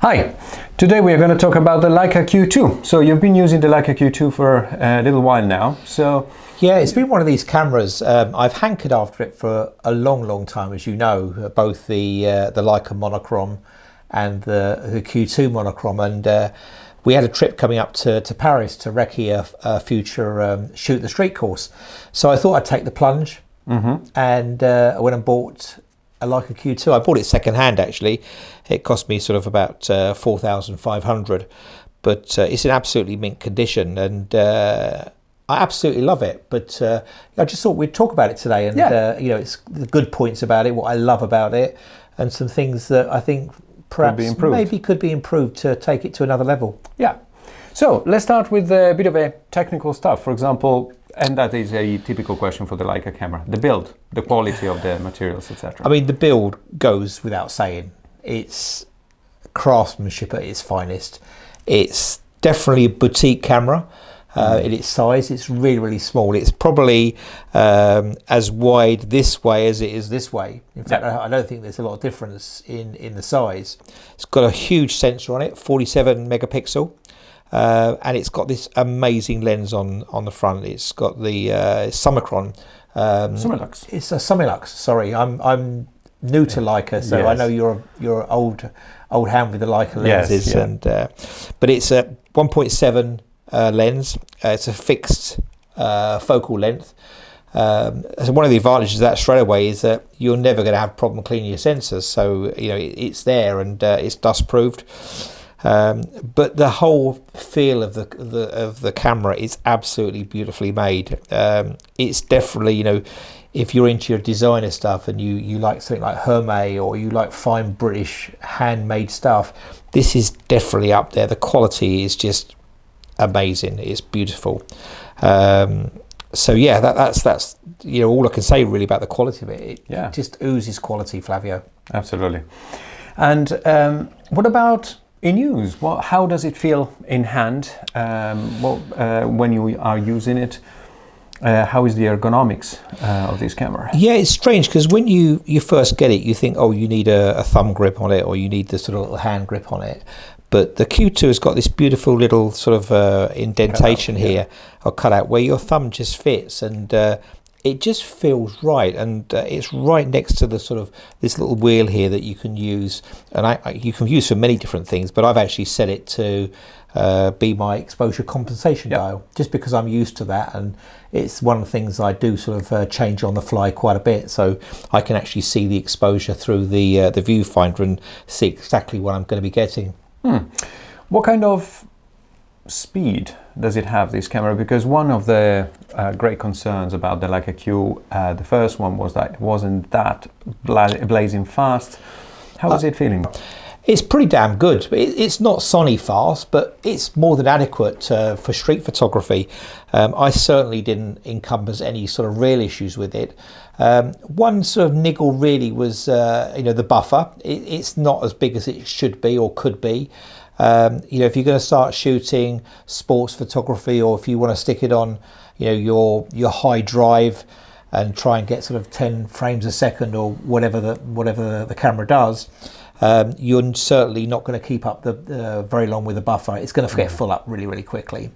Hi, today we are going to talk about the Leica Q2. So you've been using the Leica Q2 for a little while now. So yeah, it's been one of these cameras. I've hankered after it for a long time, as you know, both the Leica Monochrom and the Q2 Monochrom. And we had a trip coming up to Paris to recce a future shoot the street course. So I thought I'd take the plunge, and I went and bought a Leica Q2. I bought it second hand actually. It cost me sort of about 4,500, but it's in absolutely mint condition, and I absolutely love it. But I just thought we'd talk about it today, and you know, it's the good points about it, what I love about it, and some things that I think perhaps could be improved to take it to another level. Yeah. So let's start with a bit of a technical stuff. For example, and that is a typical question for the Leica camera: the build, the quality of the materials, etc. I mean, the build goes without saying. It's craftsmanship at its finest. It's definitely a boutique camera. In its size, it's really small. It's probably as wide this way as it is this way. In fact, I don't think there's a lot of difference in the size. It's got a huge sensor on it, 47 megapixel. And it's got this amazing lens on the front. It's got the Summicron. Summilux. It's a Summilux. Sorry, I'm new to Leica, so I know you're an old hand with the Leica lenses. And but it's a 1.7 lens. It's a fixed focal length. So one of the advantages of that straight away is that you're never going to have a problem cleaning your sensors. So you know it's there, and it's dust proofed. But the whole feel of the camera is absolutely beautifully made. It's definitely, you know, if you're into your designer stuff and you like something like Hermes, or you like fine British handmade stuff, this is definitely up there. The quality is just amazing. It's beautiful. So yeah, that's you know, all I can say really about the quality of it. It just oozes quality, Flavio. Absolutely. And what about in use? How does it feel in hand? When you are using it, how is the ergonomics of this camera? Yeah, it's strange because when you first get it, you think, oh, you need a thumb grip on it, or you need the sort of little hand grip on it. But the Q2 has got this beautiful little sort of indentation here, or cutout, where your thumb just fits, and it just feels right, and it's right next to the sort of this little wheel here that you can use, and you can use for many different things, but I've actually set it to be my exposure compensation dial, just because I'm used to that, and it's one of the things I do sort of change on the fly quite a bit, so I can actually see the exposure through the viewfinder and see exactly what I'm going to be getting. What kind of speed does it have, this camera? Because one of the great concerns about the Leica Q, the first one, was that it wasn't that blazing fast. How is it feeling? It's pretty damn good. It's not Sony fast, but it's more than adequate for street photography. I certainly didn't encompass any sort of real issues with it. One sort of niggle really was you know, the buffer. It's not as big as it should be or could be. You know, if you're going to start shooting sports photography, or if you want to stick it on, you know, your high drive and try and get sort of 10 frames a second or whatever the camera does, you're certainly not going to keep up the very long with the buffer. It's going to get full up really quickly.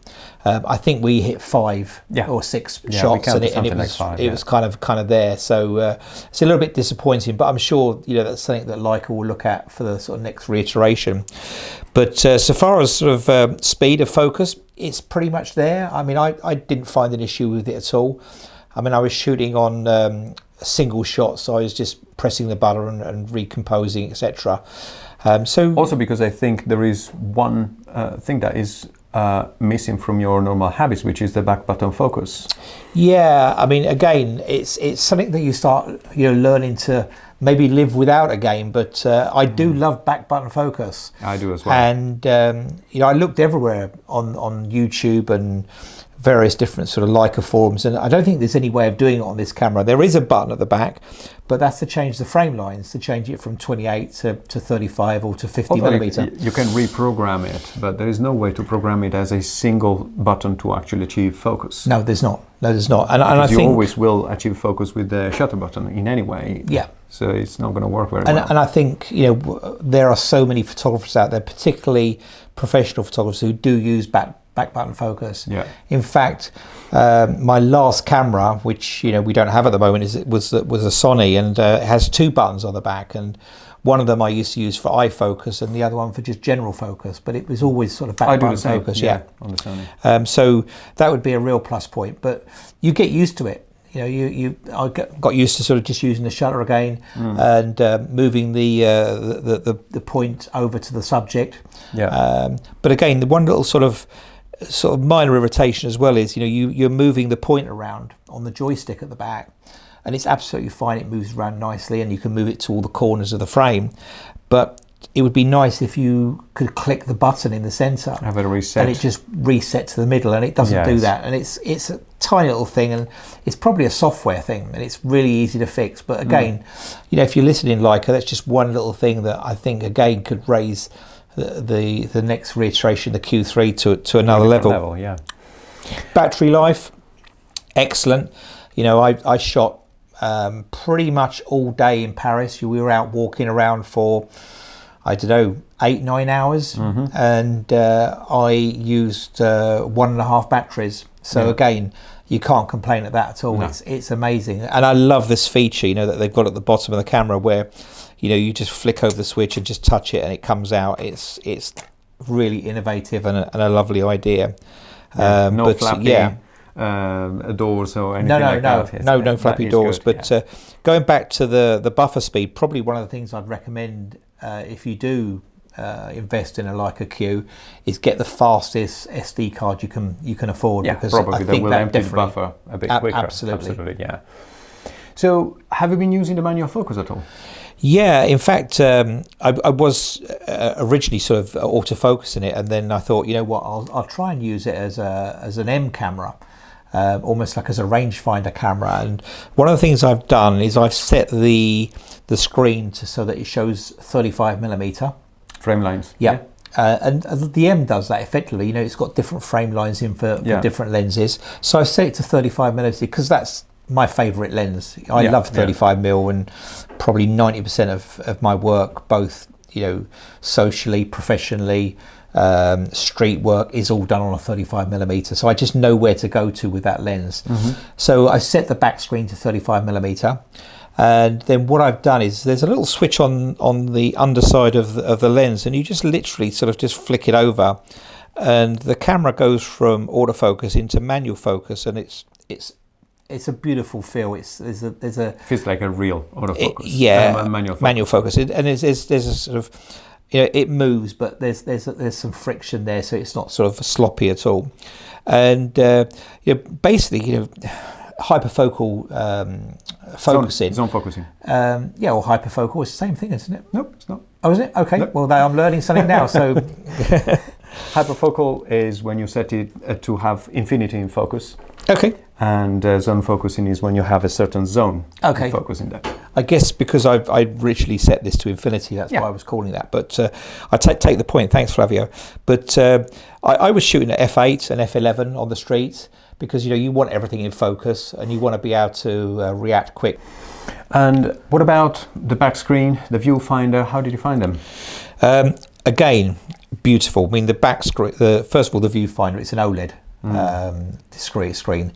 I think we hit 5 or 6 shots, and it was kind of there. So it's a little bit disappointing, but I'm sure, you know, that's something that Leica will look at for the sort of next reiteration. But so far as sort of speed of focus, it's pretty much there. I mean, I didn't find an issue with it at all. I mean, I was shooting on single shot, so I was just pressing the button and recomposing, etc. So also because I think there is one thing that is missing from your normal habits, which is the back button focus. Yeah, I mean, again, it's something that you start, you know, learning to maybe live without again, but I do love back button focus. I do as well. And you know, I looked everywhere on YouTube and various different sort of Leica forums, and I don't think there's any way of doing it on this camera. There is a button at the back, but that's to change the frame lines, to change it from 28 to 35 or to 50 millimeter. You can reprogram it, but there is no way to program it as a single button to actually achieve focus. No, there's not. No, there's not. And I you think always will achieve focus with the shutter button in any way. Yeah. So it's not going to work very well. And I think, you know, there are so many photographers out there, particularly professional photographers, who do use back button focus. Yeah. In fact, my last camera, which, you know, we don't have at the moment, was a Sony, and it has 2 buttons on the back, and one of them I used to use for eye focus and the other one for just general focus, but it was always sort of back button focus. Yeah, on the Sony. So that would be a real plus point, but you get used to it. You know, I got used to sort of just using the shutter again and moving the point over to the subject. Yeah. But again, the one little sort of minor irritation as well is, you know, you're moving the point around on the joystick at the back, and it's absolutely fine. It moves around nicely, and you can move it to all the corners of the frame. But it would be nice if you could click the button in the center, have it reset, and it just resets to the middle, and it doesn't do that. And it's a tiny little thing, and it's probably a software thing, and it's really easy to fix. But again, you know, if you're listening Leica, that's just one little thing that I think again could raise the next reiteration, the Q3, to another level. Yeah. Battery life, excellent. You know, I shot pretty much all day in Paris. We were out walking around for, I don't know, 8-9 hours, and I used 1.5 batteries. So again, you can't complain at that at all. No. It's amazing, and I love this feature, you know, that they've got at the bottom of the camera, where, you know, you just flick over the switch and just touch it, and it comes out. It's really innovative and a lovely idea. No flappy doors or anything like that. No flappy doors. Good, but going back to the buffer speed, probably one of the things I'd recommend if you do invest in a Leica Q is get the fastest SD card you can afford. Yeah, because probably I that think will that empty the buffer a bit quicker. Absolutely, yeah. So, have you been using the manual focus at all? Yeah, in fact, I was originally sort of autofocusing it, and then I thought, you know what, I'll try and use it as an M camera, almost like as a rangefinder camera. And one of the things I've done is I've set the screen so that it shows 35mm frame lines. Yeah. And the M does that effectively. You know, it's got different frame lines in for different lenses. So I set it to 35mm because that's my favourite lens. I love 35mm, and probably 90% of my work, both, you know, socially, professionally, street work, is all done on a 35mm. So I just know where to go to with that lens. So I set the back screen to 35mm. And then what I've done is there's a little switch on the underside of the lens, and you just literally sort of just flick it over, and the camera goes from autofocus into manual focus, and it's a beautiful feel. There's a feels like a real autofocus. Manual focus. And there's a sort of, you know, it moves, but there's some friction there, so it's not sort of sloppy at all. And you know, basically, you know, hyperfocal focusing. Zone focusing. Or hyperfocal is the same thing, isn't it? Nope, it's not. Oh, is it? Okay. Nope. Well, I'm learning something now. So, hyperfocal is when you set it to have infinity in focus. Okay. And zone focusing is when you have a certain zone focus in that. I guess because I originally set this to infinity, that's why I was calling that. But I take the point. Thanks, Flavio. But I was shooting at f8 and f11 on the street, because, you know, you want everything in focus and you want to be able to react quick. And what about the back screen, the viewfinder? How did you find them? Again, beautiful. I mean, the back screen. First of all, the viewfinder. It's an OLED discrete screen,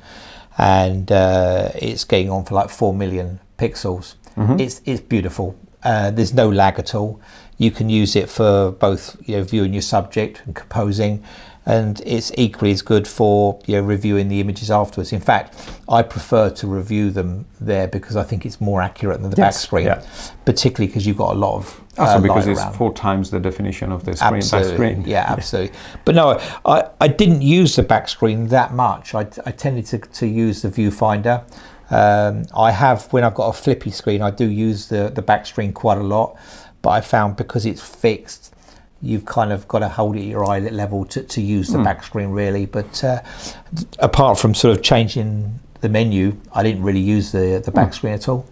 and it's getting on for like 4 million pixels. It's beautiful. There's no lag at all. You can use it for both, you know, viewing your subject and composing, and it's equally as good for, you know, reviewing the images afterwards. In fact, I prefer to review them there because I think it's more accurate than the back screen, particularly because you've got a lot of also because it's 4 times the definition of the screen. Back screen. Yeah, absolutely. But no, I didn't use the back screen that much. I tended to use the viewfinder. I have, when I've got a flippy screen, I do use the back screen quite a lot, but I found because it's fixed, you've kind of got to hold it at your eye level to use the back screen really. But apart from sort of changing the menu, I didn't really use the back screen at all.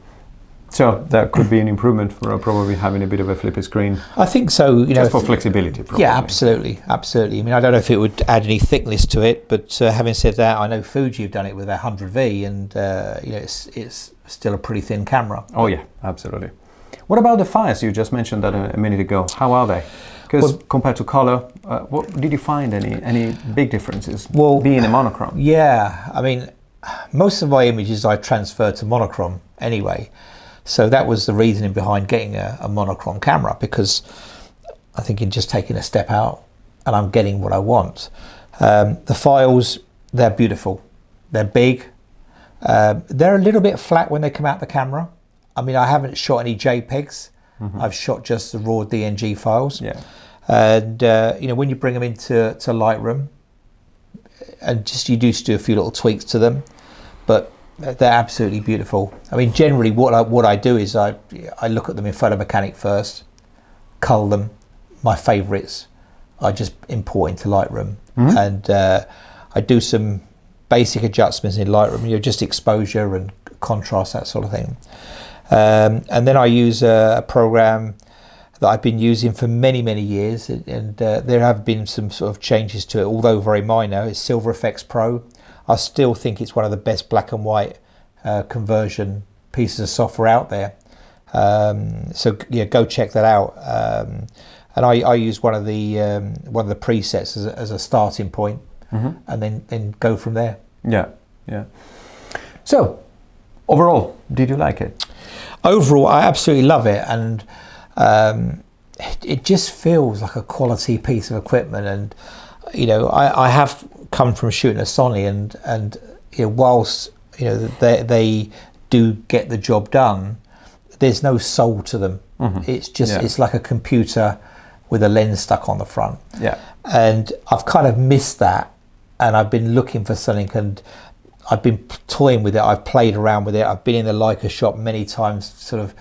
So that could be an improvement for probably having a bit of a flippy screen. I think so. Just for flexibility, probably. Yeah, absolutely. I mean, I don't know if it would add any thickness to it, but having said that, I know Fuji have done it with their 100V, and it's still a pretty thin camera. Oh yeah, absolutely. What about the fires? You just mentioned that a minute ago. How are they? Because compared to color, what did you find any big differences? Well, being a monochrome. Yeah, I mean, most of my images I transferred to monochrome anyway. So that was the reasoning behind getting a monochrome camera, because I think in just taking a step out and I'm getting what I want. The files, they're beautiful. They're big. They're a little bit flat when they come out the camera. I mean, I haven't shot any JPEGs. I've shot just the raw DNG files. Yeah. And, when you bring them into Lightroom, and you do a few little tweaks to them, but they're absolutely beautiful. I mean, generally what I do is I look at them in Photo Mechanic first, cull them, my favorites I just import into Lightroom, and I do some basic adjustments in Lightroom, just exposure and contrast, that sort of thing. And then I use a program that I've been using for many years, and there have been some sort of changes to it, although very minor. It's Silver Efex Pro. I still think it's one of the best black and white conversion pieces of software out there. So yeah, go check that out. And I use one of the presets as a starting point, and then go from there. Yeah. So overall, did you like it? Overall, I absolutely love it, and it just feels like a quality piece of equipment. And I have come from shooting a Sony, and whilst they do get the job done, there's no soul to them. It's just it's like a computer with a lens stuck on the front. Yeah. And I've kind of missed that, and I've been looking for something, and I've been toying with it. I've played around with it. I've been in the Leica shop many times, sort of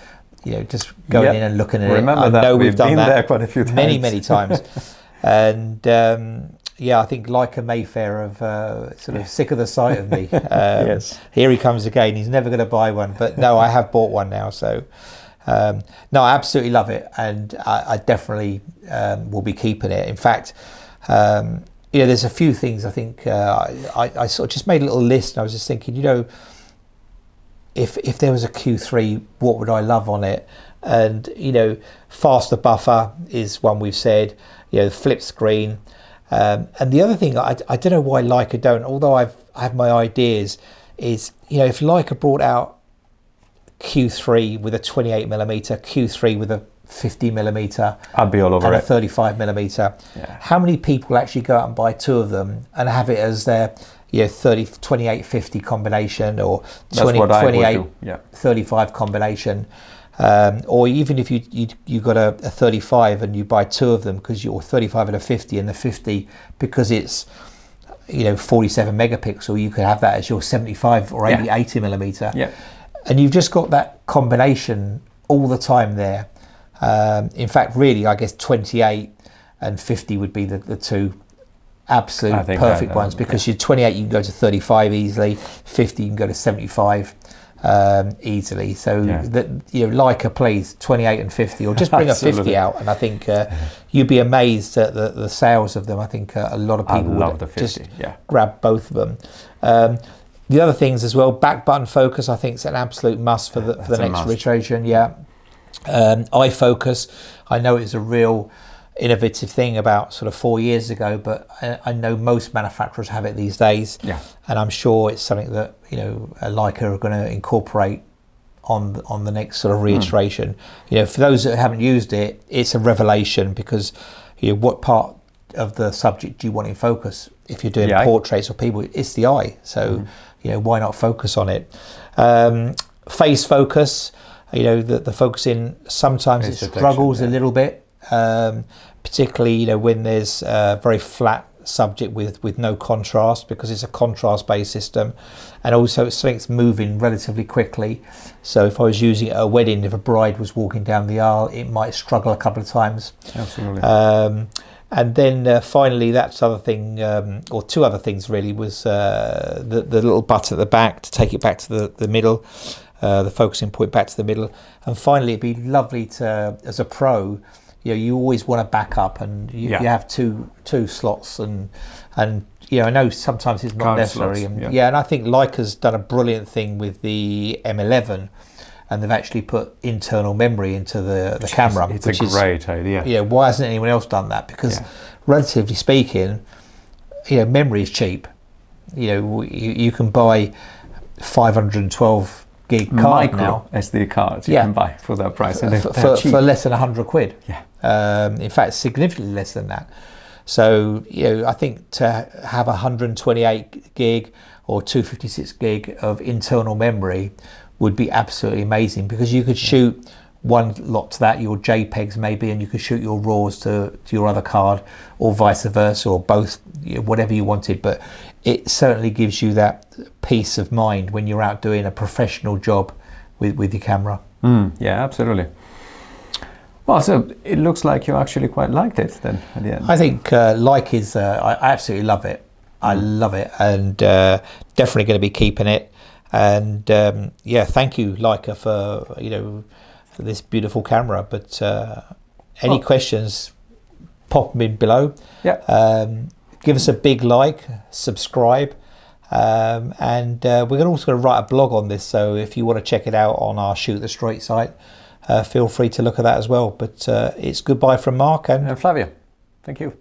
just going in and looking at it. I know we've done that there quite a few times. Many times. And I think Leica Mayfair have sort of sick of the sight of me. Yes. Here he comes again. He's never going to buy one, but no, I have bought one now. So no, I absolutely love it, and I definitely will be keeping it. In fact, there's a few things I think I sort of just made a little list, and I was just thinking, if there was a Q3, what would I love on it? And faster buffer is one we've said. Flip screen. And the other thing, I don't know why Leica don't, although I have my ideas, is if Leica brought out Q3 with a 28mm, Q3 with a 50mm, I'd be all over and it. a 35mm. Yeah. How many people actually go out and buy two of them and have it as their 28-50 combination, or 28-35 combination? Or even if you got a 35 and you buy two of them, because you're 35 and a 50, and the 50 because it's 47 megapixel, you could have that as your 75 or 80mm. Yeah. And you've just got that combination all the time there. In fact, really, I guess 28 and 50 would be the two absolute perfect ones, because your 28 you can go to 35 easily, 50 you can go to 75 easily. So that Leica plays 28 and 50, or just bring a 50 out, and I think you'd be amazed at the sales of them. I think a lot of people would just grab both of them. The other things as well, back button focus, I think is an absolute must for the next iteration. Eye focus, I know it's a real innovative thing about sort of 4 years ago, but I know most manufacturers have it these days. And I'm sure it's something that Leica are going to incorporate on the next sort of reiteration. For those that haven't used it, it's a revelation, because what part of the subject do you want in focus? If you're doing portraits of people, it's the eye. So why not focus on it? Face focus, the focusing sometimes it struggles a little bit, particularly when there's very flat subject with no contrast, because it's a contrast based system, and also it's something that's moving relatively quickly. So if I was using it at a wedding, if a bride was walking down the aisle, it might struggle a couple of times. Absolutely. And then finally, that's other thing, or two other things really, was the little button at the back to take it back to the middle, the focusing point back to the middle. And finally, it'd be lovely to, as a pro, you always want to back up, and you have two slots, and I know sometimes it's not Card necessary. slots, And, and I think Leica's done a brilliant thing with the M11, and they've actually put internal memory into the camera. It's a great idea. Yeah, why hasn't anyone else done that? Because relatively speaking, memory is cheap. You can buy 512 gig card now. SD cards you can buy for that price, and for less than 100 quid. Yeah. In fact, significantly less than that. So I think to have 128 gig or 256 gig of internal memory would be absolutely amazing, because you could shoot one lot to that, your JPEGs maybe, and you could shoot your RAWs to your other card, or vice versa, or both, whatever you wanted. But it certainly gives you that peace of mind when you're out doing a professional job with your camera. Yeah, absolutely. Well, so it looks like you actually quite liked it then at the end. I think Leica is, I absolutely love it. I love it, and definitely going to be keeping it. And thank you, Leica, for for this beautiful camera. But any questions, pop them in below. Give us a big like, subscribe, and we're also going to write a blog on this. So if you want to check it out on our Shoot the Straight site, feel free to look at that as well. But it's goodbye from Mark and Flavio. Thank you.